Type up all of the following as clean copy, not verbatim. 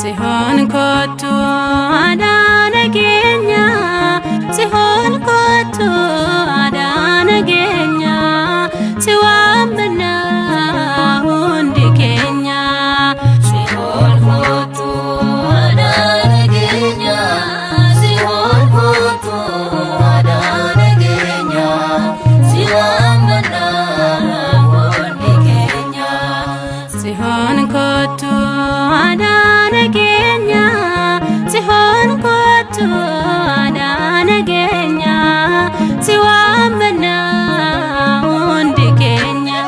Sihon kotu adana genya, Sihon kotu adana genya, Siwambana hundi Kenya. Sihon kotu adana genya, Sihon kotu adana genya, Siwambana hundi Kenya. Sihon kotu adana genya, Sihon kotu adana genya, Siwambana hundi Kenya.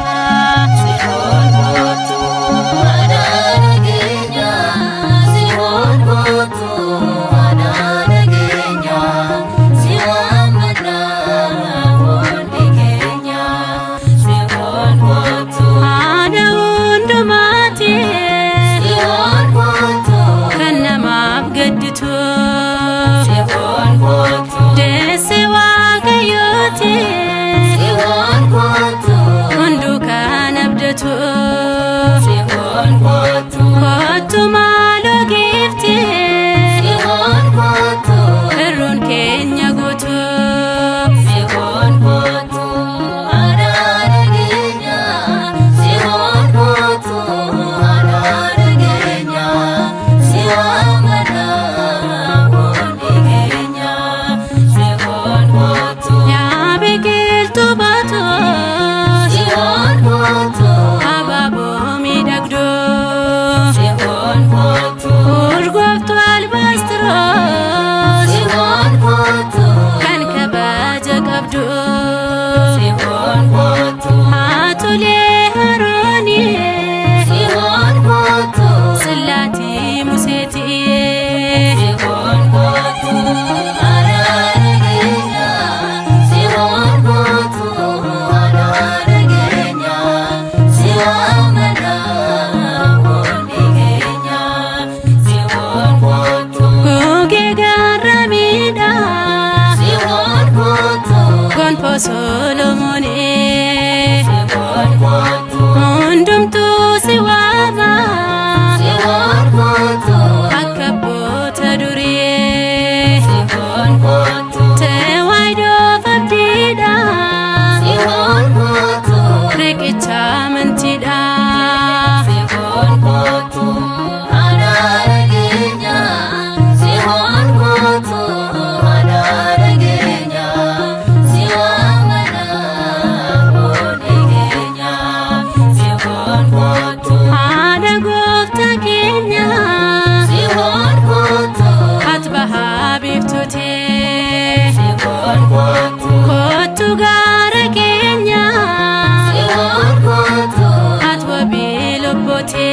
Sihon kotu adana genya, Sihon kotu adana genya, Siwambana hundi Kenya. Sihon kotu Ada undumati Sihon kotu kanama abgaditu Sihon kotu desi waqayyoti Sihon kotu hundu kan abdatu Sihon kotu kotu malo gifti Sihon kotu irrun Kenya gutu Sihon kotu adana genya, Sihon kotu adana genya, Siwambana hundi Kenya. Sihon kotu ya biqiltu batu Sihon kotu ababo midagdu Sihon kotu urgoftu albastros Sihon kotu kan kabaja qabdu Sihon kotu hatule haroni Sihon kotu sillati museti Sihon kotu adana genya, Sihon kotu adana genya, Siwambana hundi Kenya. Sihon kotu guge garamida Sihon kotu gonpo solomoni Sihon kotu hundumtu siwama Sihon kotu akka abbota durii Sihon kotu tewaydo fabdida Sihon kotu riqicha amantidha Sihon kotu adana genya, Sihon kotu adana genya, Siwambana hundi Kenya. Sihon kotu haadha goofta keenya Sihon kotu ati bahaa biiftuute Sihon kotu kottu gaara keenya Sihon kotu ati wabii lubbuute